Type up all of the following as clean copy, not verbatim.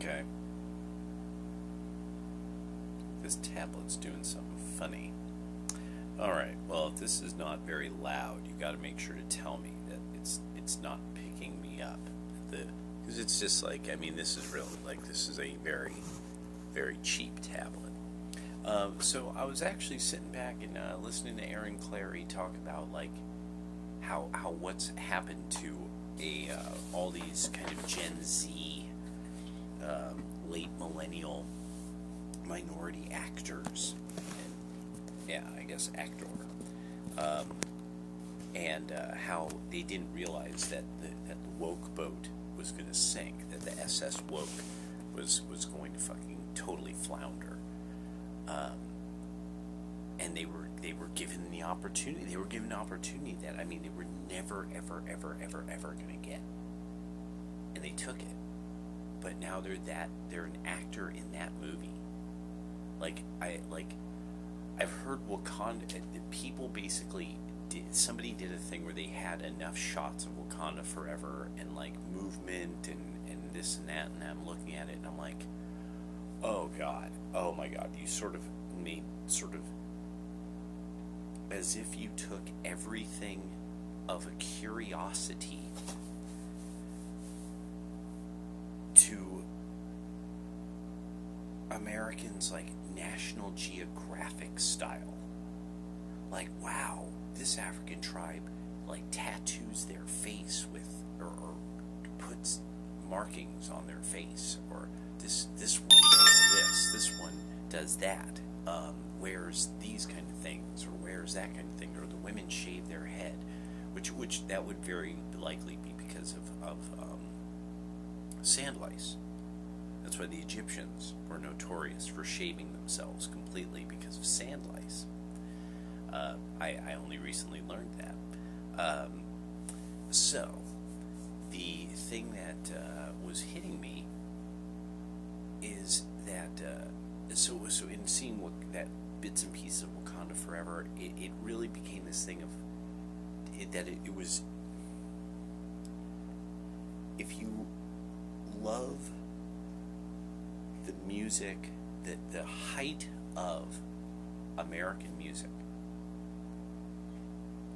Okay. This tablet's doing something funny. Alright, well, if this is not very loud, you gotta make sure to tell me that it's not picking me up. Because it's just like, I mean, this is really, like, this is a very, very cheap tablet. So I was actually sitting back and listening to Aaron Clary talk about, like, how what's happened to all these kind of Gen Z, late millennial minority actors, and yeah, I guess actor, and how they didn't realize that the woke boat was going to sink, that the SS woke was going to fucking totally flounder, and they were given the opportunity. They were given an opportunity that, I mean, they were never ever ever ever ever going to get, and they took it. But now they're an actor in that movie. I've heard Wakanda. People basically somebody did a thing where they had enough shots of Wakanda Forever and like movement and this and that, and I'm looking at it and I'm like, oh god, oh my god, you sort of made sort of as if you took everything of a curiosity to Americans, like National Geographic style. Like, wow, this African tribe like tattoos their face with or puts markings on their face, or this one does this one does that, wears these kind of things, or wears that kind of thing, or the women shave their head, which that would very likely be because of sand lice. That's why the Egyptians were notorious for shaving themselves completely, because of sand lice. I only recently learned that. So, the thing that was hitting me is that, so in seeing that bits and pieces of Wakanda Forever, it really became this thing of, it was, if you love the music, the height of American music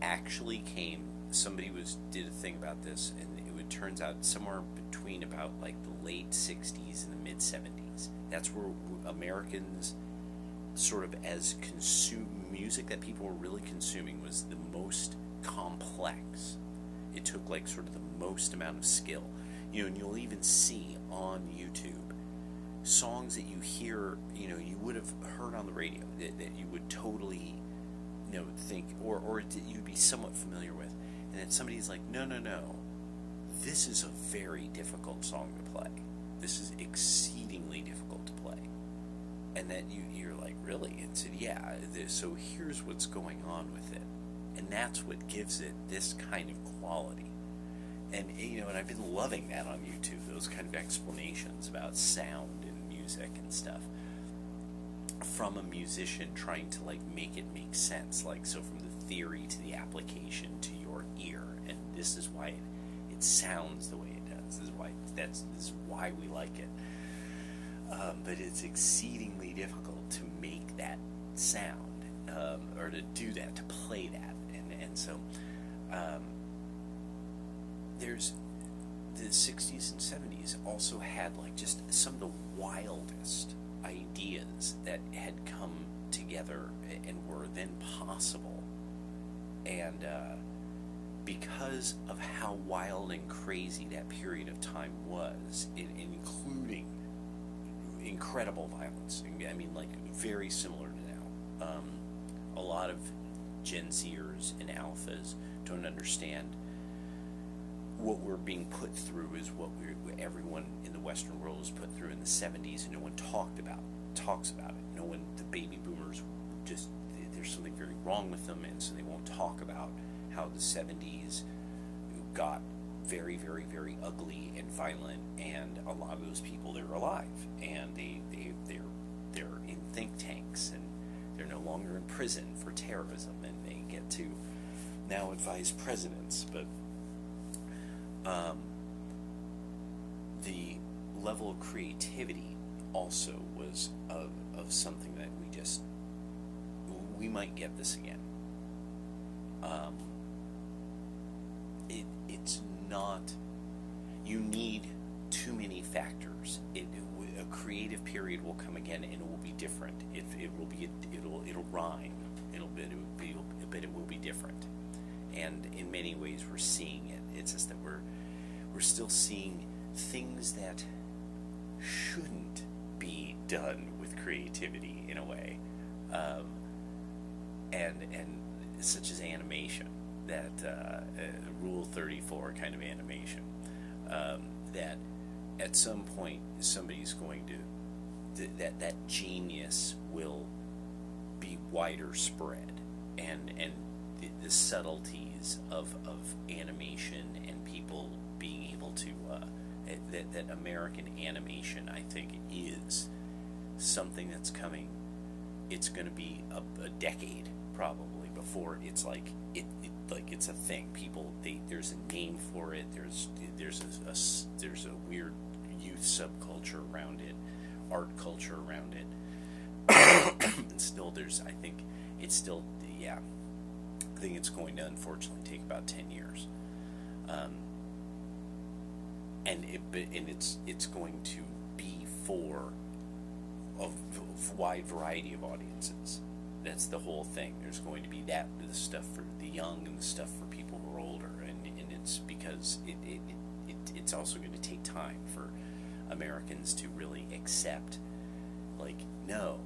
actually came, somebody did a thing about this, and it turns out somewhere between about like the late 60s and the mid 70s. That's where Americans sort of as music that people were really consuming was the most complex. It took like sort of the most amount of skill. You know, and you'll even see on YouTube songs that you hear, you know, you would have heard on the radio that you would totally, you know, think, or you'd be somewhat familiar with, and then somebody's like, no, this is a very difficult song to play. This is exceedingly difficult to play. And then you're like, really? And said, yeah, so here's what's going on with it. And that's what gives it this kind of quality. And, you know, and I've been loving that on YouTube, those kind of explanations about sound and music and stuff, from a musician trying to, like, make it make sense. Like, so from the theory to the application to your ear. And this is why it sounds the way it does. This is why we like it. But it's exceedingly difficult to make that sound, or to do that, to play that. And so, there's the 60s and 70s also had like just some of the wildest ideas that had come together and were then possible. And because of how wild and crazy that period of time was, including incredible violence. I mean, like, very similar to now. A lot of Gen Zers and Alphas don't understand what we're being put through is what everyone in the Western world was put through in the 70s, and no one talks about it. No one, the baby boomers, just, there's something very wrong with them, and so they won't talk about how the 70s got very, very, very ugly and violent, and a lot of those people, they're alive, and they're in think tanks, and they're no longer in prison for terrorism, and they get to now advise presidents. But the level of creativity also was of something that we might get this again. It's not, you need too many factors. A creative period will come again, and it will be different. It'll rhyme. But it will be different. And in many ways, we're seeing it. It's just that we're still seeing things that shouldn't be done with creativity in a way, and such as animation, that Rule 34 kind of animation, that at some point somebody's going to that genius will be wider spread, and the subtleties of animation and people being able to that American animation, I think, is something that's coming. It's going to be a decade probably before it's like it's a thing. People, there's a name for it. There's a weird youth subculture around it, art culture around it, and still I think it's still, yeah. I think it's going to unfortunately take about 10 years, and it's going to be for a wide variety of audiences. That's the whole thing. There's going to be the stuff for the young and the stuff for people who are older, and it's because it's also going to take time for Americans to really accept, like, no,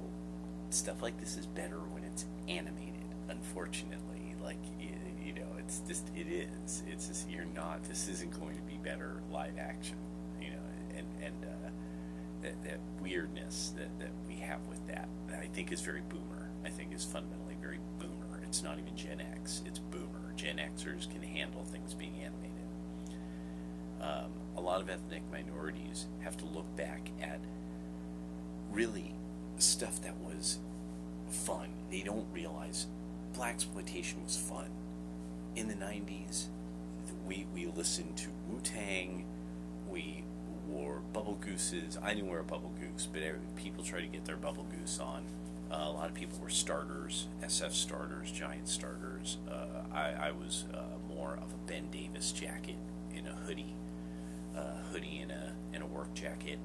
stuff like this is better when it's animated. Unfortunately, like, you know, it's just, it is. It's just, this isn't going to be better live action, you know, and that weirdness that we have with that, I think, is very boomer. I think is fundamentally very boomer. It's not even Gen X, it's boomer. Gen Xers can handle things being animated. A lot of ethnic minorities have to look back at really stuff that was fun. They don't realize blaxploitation was fun. In the 90s, we listened to Wu-Tang, we wore bubble gooses. I didn't wear a bubble goose, but people try to get their bubble goose on. A lot of people were starters, SF starters, Giant starters. I was more of a Ben Davis jacket in a hoodie and a work jacket,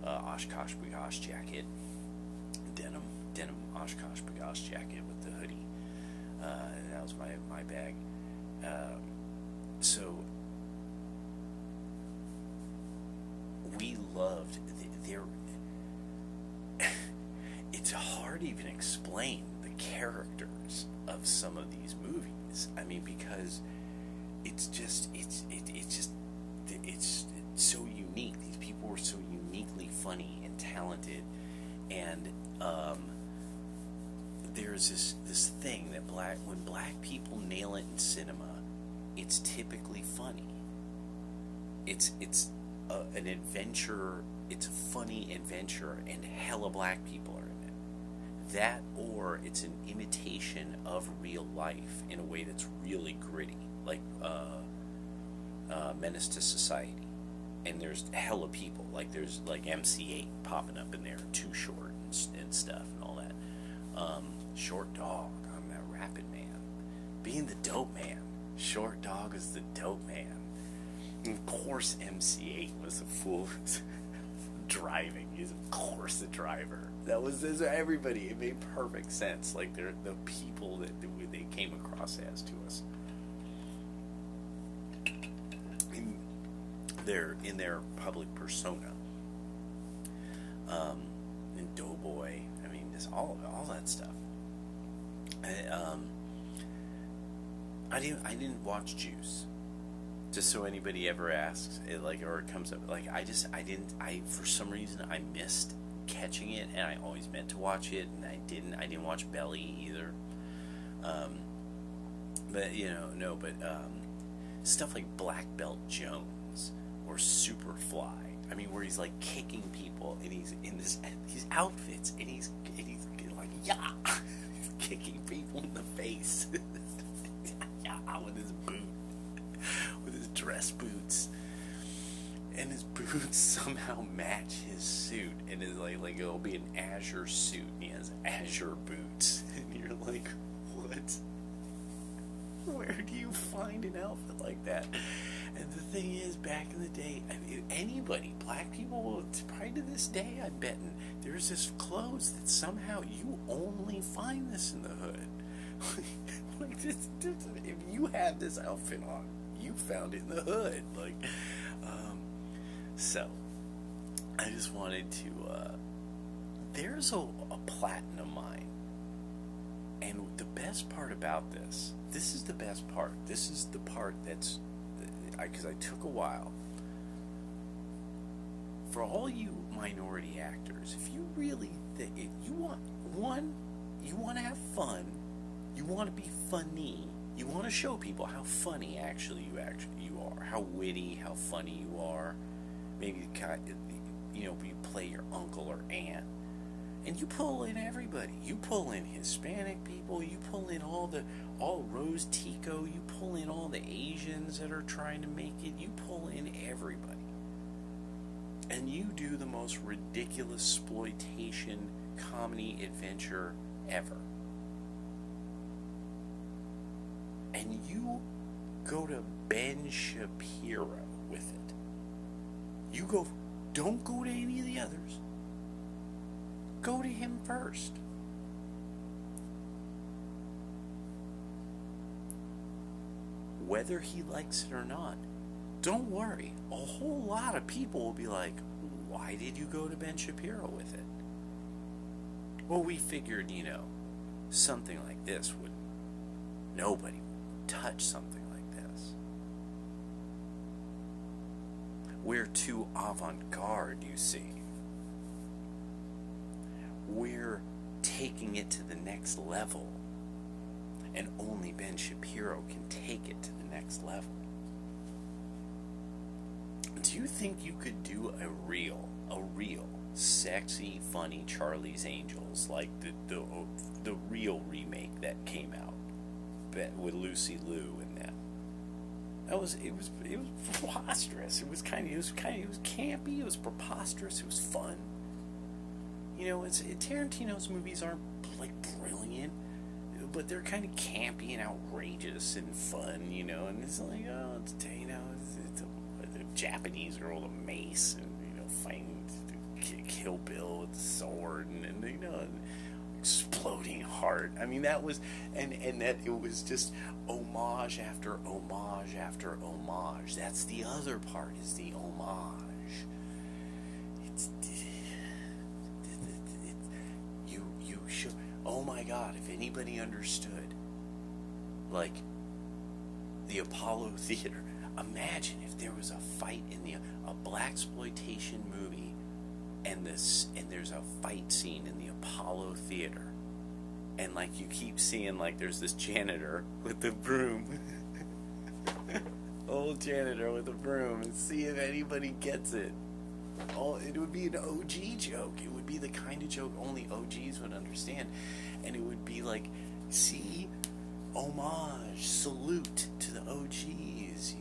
Oshkosh Bagosh jacket, denim Oshkosh Bagosh jacket with the hoodie. And that was my bag. So we loved their. It's hard to even explain the characters of some of these movies. I mean, because it's so unique. These people were so uniquely funny and talented, and there's this thing that when black people nail it in cinema, it's typically funny. It's an adventure. It's a funny adventure, and hella black people are in it. That, or it's an imitation of real life in a way that's really gritty, like Menace to Society. And there's hella people, like there's like MC8 popping up in there, Too Short and stuff and all that. Short Dog, I'm that rapid man. Being the dope man. Short Dog is the dope man. And of course MC8 was a fool driving. He's of course a driver. That was everybody. It made perfect sense. Like they're the people that they came across as to us. In their public persona. And Doughboy. I mean, just all that stuff. I didn't watch Juice. Just so anybody ever asks, or it comes up, for some reason I missed catching it, and I always meant to watch it, and I didn't watch Belly either. Stuff like Black Belt Jones or Superfly. I mean, where he's like kicking people, and he's in these outfits, and he's like, yeah, he's kicking people in the face, yeah, with his dress boots. and his boots somehow match his suit, and it's like it'll be an azure suit, and he has azure boots, and you're like, what? Where do you find an outfit like that? And the thing is, back in the day, I mean, anybody, black people, probably to this day, I'm betting, there's this clothes that somehow you only find this in the hood. Like if you have this outfit on, you found it in the hood. Like, so I just wanted to. There's a platinum mine, and the best part about this is the best part. This is the part that's because I took a while. For all you minority actors, if you really think if you want you want to have fun, you want to be funny, you want to show people how funny you are, how witty, how funny you are. Maybe you play your uncle or aunt, and you pull in everybody. You pull in Hispanic people. You pull in all Rose Tico. You pull in all the Asians that are trying to make it. You pull in everybody, and you do the most ridiculous exploitation comedy adventure ever. And you go to Ben Shapiro with it. Don't go to any of the others. Go to him first. Whether he likes it or not, don't worry. A whole lot of people will be like, why did you go to Ben Shapiro with it? Well, we figured, something like this nobody would touch something like this. We're too avant-garde, you see. We're taking it to the next level, and only Ben Shapiro can take it to the next level. Do you think you could do a real sexy, funny Charlie's Angels, like the real remake that came out with Lucy Liu in that? It was preposterous. It was campy. It was preposterous. It was fun. Tarantino's movies aren't like brilliant, but they're kind of campy and outrageous and fun. And it's like, it's a Japanese girl with a mace and fighting Kill Bill with a sword and exploding heart. I mean, that was and that it was just homage after homage after homage. That's the other part, is the homage. You should. Oh my God! If anybody understood, like the Apollo Theater. Imagine if there was a fight in a blaxploitation movie, and there's a fight scene in the Apollo Theater, and like you keep seeing like there's this janitor with the broom, old janitor with a broom, and see if anybody gets it. Oh, it would be an OG joke. It would be the kind of joke only OGs would understand, and it would be like, see, homage, salute to the OGs.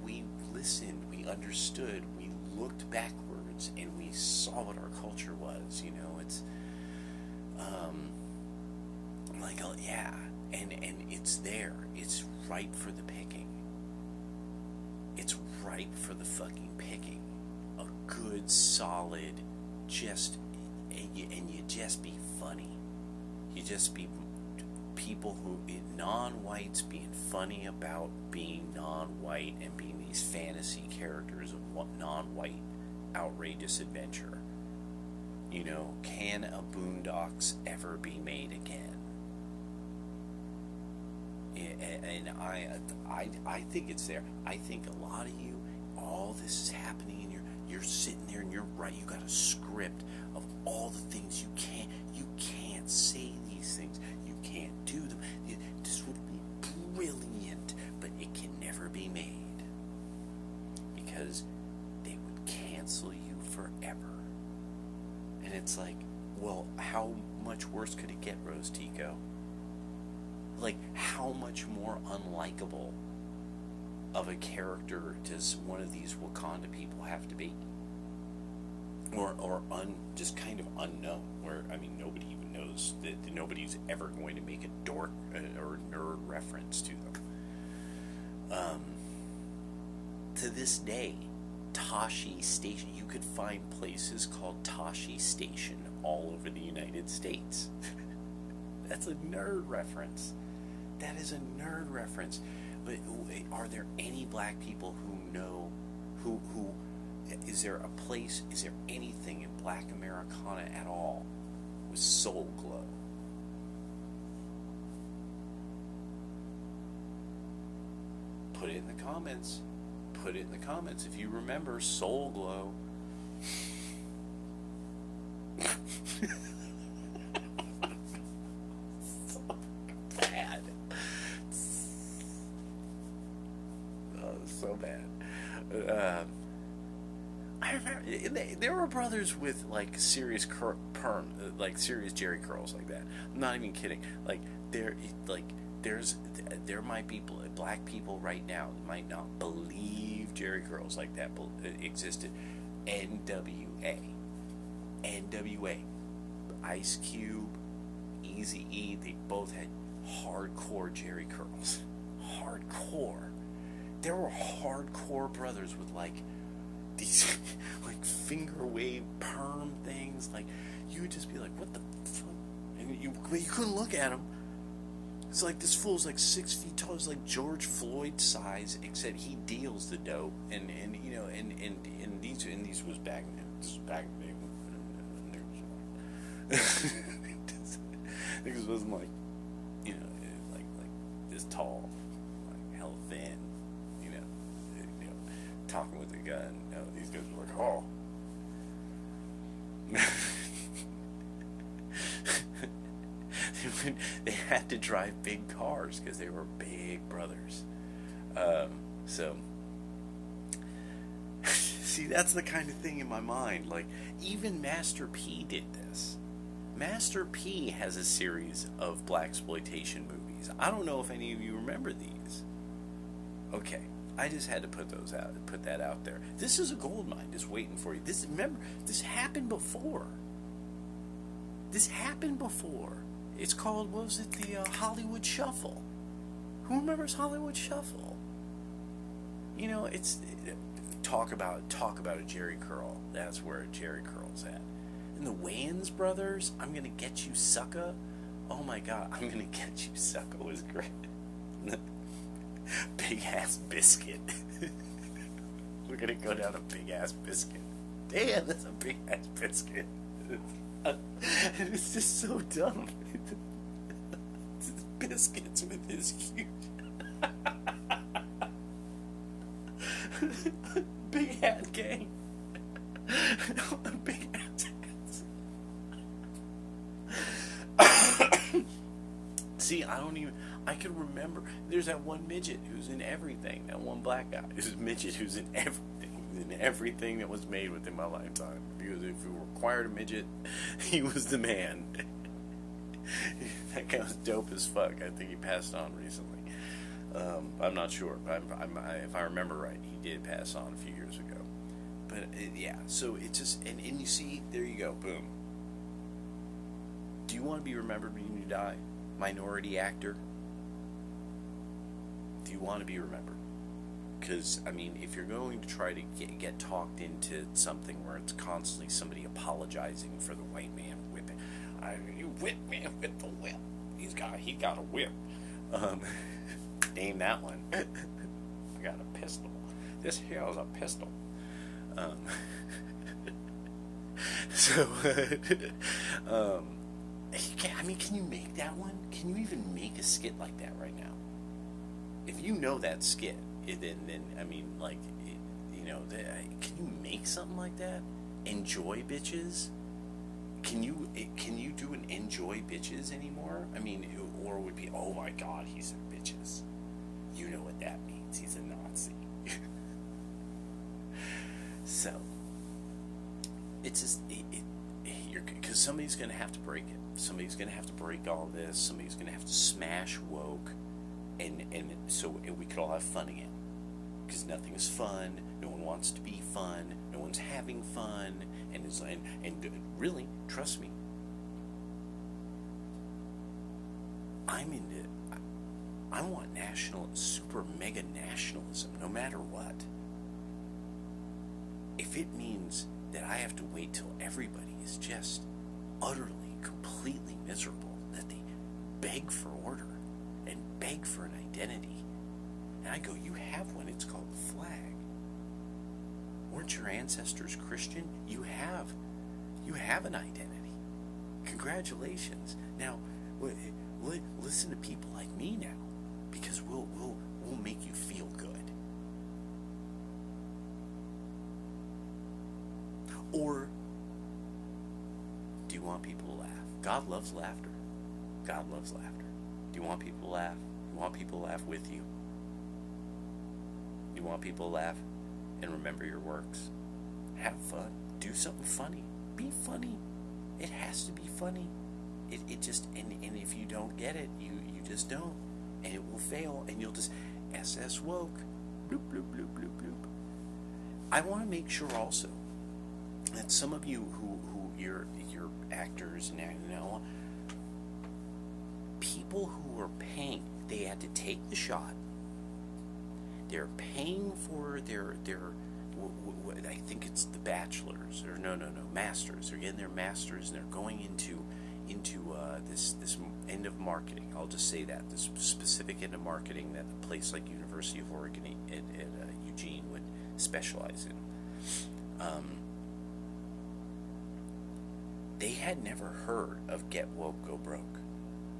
We listened, we understood, we looked backwards, and we saw what our culture was. It's yeah, and it's there. It's ripe for the picking. It's ripe for the fucking picking. A good, solid, and you just be funny. You just be people non-whites being funny about being non-white and being these fantasy characters of non-white outrageous adventure. Can a Boondocks ever be made again? And I think it's there. I think a lot of you, all this is happening, and you're sitting there and you're right. You got a script of all the things you can't say these things. You can't do them. This would be brilliant, but it can never be made because they would cancel you forever. And it's like, well, how much worse could it get, Rose Tico? Like, how much more unlikable of a character does one of these Wakanda people have to be? Or just kind of unknown, where, I mean, nobody even knows, that nobody's ever going to make a dork or nerd reference to them. To this day, Tashi Station, you could find places called Tashi Station all over the United States. That's a nerd reference. That is a nerd reference. But are there any black people who know, who is there a place, is there anything in black Americana at all with Soul Glow? Put it in the comments. Put it in the comments if you remember Soul Glow. So bad. Oh, so bad. I remember there were brothers with like serious perm, like serious Jerry curls like that. I'm not even kidding. Like there might be black people right now that might not believe Jerry curls like that existed. NWA, Ice Cube, Eazy-E, they both had hardcore Jerry curls. Hardcore. There were hardcore brothers with like these like finger wave perm things. Like you would just be like, what the fuck? And you couldn't look at him. It's like this fool's like 6 feet tall. It's like George Floyd size, except he deals the dope. And you know, and these was back then. This was back then. Niggas wasn't like, you know, like this tall, like hella thin, you know, talking with a gun. You know, these guys were like, oh. They had to drive big cars because they were big brothers. So, see, that's the kind of thing in my mind. Like, even Master P did this. Master P has a series of blaxploitation movies. I don't know if any of you remember these. Okay, I just had to put that out there. This is a gold mine just waiting for you. This happened before. This happened before. It's called, what was it, the Hollywood Shuffle. Who remembers Hollywood Shuffle? You know, talk about a Jerry curl. That's where a Jerry curl's at. And the Wayans brothers, I'm gonna get you sucker. Oh my god, I'm gonna get you sucker was great. Big ass biscuit. We're gonna go down a big ass biscuit. Damn, that's a big ass biscuit. And it's just so dumb. Biscuits with his huge big hat gang. Big ass hats. See, I can remember. There's that one midget who's in everything. That one black guy. There's a midget who's in everything. In everything that was made within my lifetime. Because if you required a midget, he was the man. That guy was dope as fuck. I think he passed on recently. I'm not sure. If I remember right, he did pass on a few years ago. But yeah, so it just, and you see, there you go, boom. Do you want to be remembered when you die? Minority actor? Do you want to be remembered? Because, I mean, if you're going to try to get talked into something where it's constantly somebody apologizing for the white man whipping, you whipped me with the whip. He got a whip. Name that one. I got a pistol. This here is a pistol. So, can you make that one? Can you even make a skit like that right now? If you know that skit, then I mean, like, can you make something like that? Enjoy bitches? Can you do an enjoy bitches anymore? I mean, or it would be, oh my god, he's in bitches. You know what that means? He's a Nazi. So it's just because somebody's gonna have to break it. Somebody's gonna have to break all this. Somebody's gonna have to smash woke, and so we could all have fun again. because nothing's fun. No one wants to be fun. No one's having fun, and really, trust me, I'm into. I want super mega nationalism, no matter what. If it means that I have to wait till everybody is just utterly, completely miserable, that they beg for order and beg for an identity, and I go, you have one, it's called the flag. Weren't your ancestors Christian? You have an identity. Congratulations. Now, listen to people like me now, because we'll make you feel good. Or do you want people to laugh? God loves laughter. God loves laughter. Do you want people to laugh? You want people to laugh with you? You want people to laugh and remember your works? Have fun. Do something funny. Be funny. It has to be funny. It just, and if you don't get it, you just don't. And it will fail, and you'll just SS woke. Bloop, bloop, bloop, bloop, bloop. I want to make sure also that some of you who you're actors now, people who are paying, they had to take the shot. They're paying for their I think it's the bachelors, or no, masters. They're getting their masters, and they're going into this end of marketing. I'll just say that this specific end of marketing that a place like University of Oregon at Eugene would specialize in. They had never heard of Get Woke, Go Broke.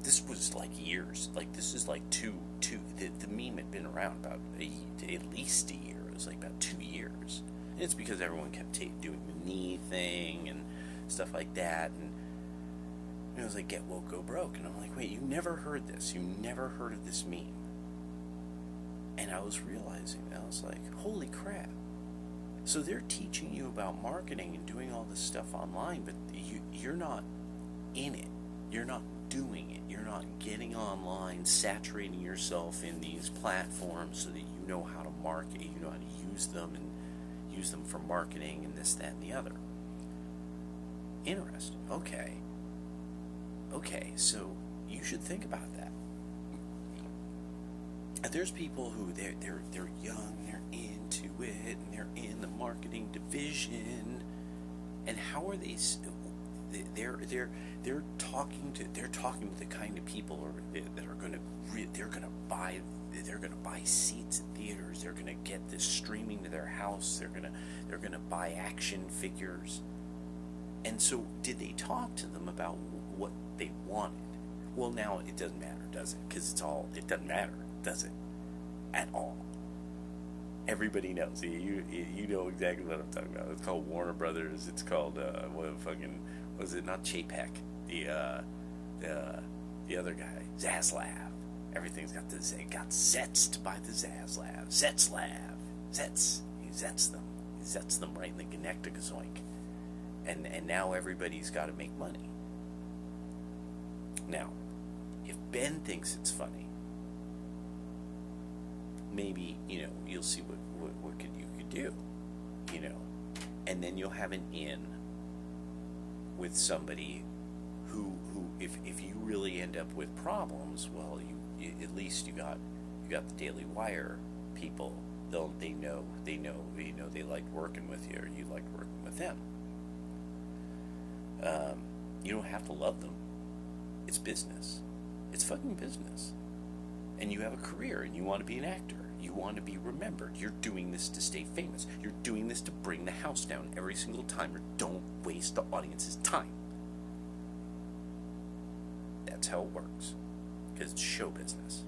This was like years. Like, this is like the meme had been around about at least a year. It was like about 2 years. And it's because everyone kept doing the knee thing and stuff like that. And it was like, Get Woke, Go Broke. And I'm like, wait, you never heard this. You never heard of this meme. And I was realizing, I was like, holy crap. So they're teaching you about marketing and doing all this stuff online, but you're not in it. You're not doing it. You're not getting online, saturating yourself in these platforms so that you know how to market, you know how to use them and use them for marketing and this, that, and the other. Interesting. Okay, so you should think about that. There's people who they're young, they're into it, and they're in the marketing division, and how are they? They're talking to the kind of people that are going to buy seats at theaters. They're going to get this streaming to their house. They're going to buy action figures. And so, did they talk to them about what they wanted? Well, now it doesn't matter, does it? Because it doesn't matter, does it? At all. Everybody knows. You know exactly what I'm talking about. It's called Warner Brothers. It's called was it not Chapek? The other guy, Zaslav. Everything's got zetzed by the Zaslav. Zetzlav. Zetz. He zets them. He zets them right in the Gnectazoink. And now everybody's got to make money. Now, if Ben thinks it's funny, maybe, you'll see what you could do, and then you'll have an in with somebody who if you really end up with problems, well, you at least you got the Daily Wire people. They know they liked working with you, or you liked working with them. You don't have to love them. It's business. It's fucking business. And you have a career, and you want to be an actor. You want to be remembered. You're doing this to stay famous. You're doing this to bring the house down every single time. Or don't waste the audience's time. That's how it works. Because it's show business.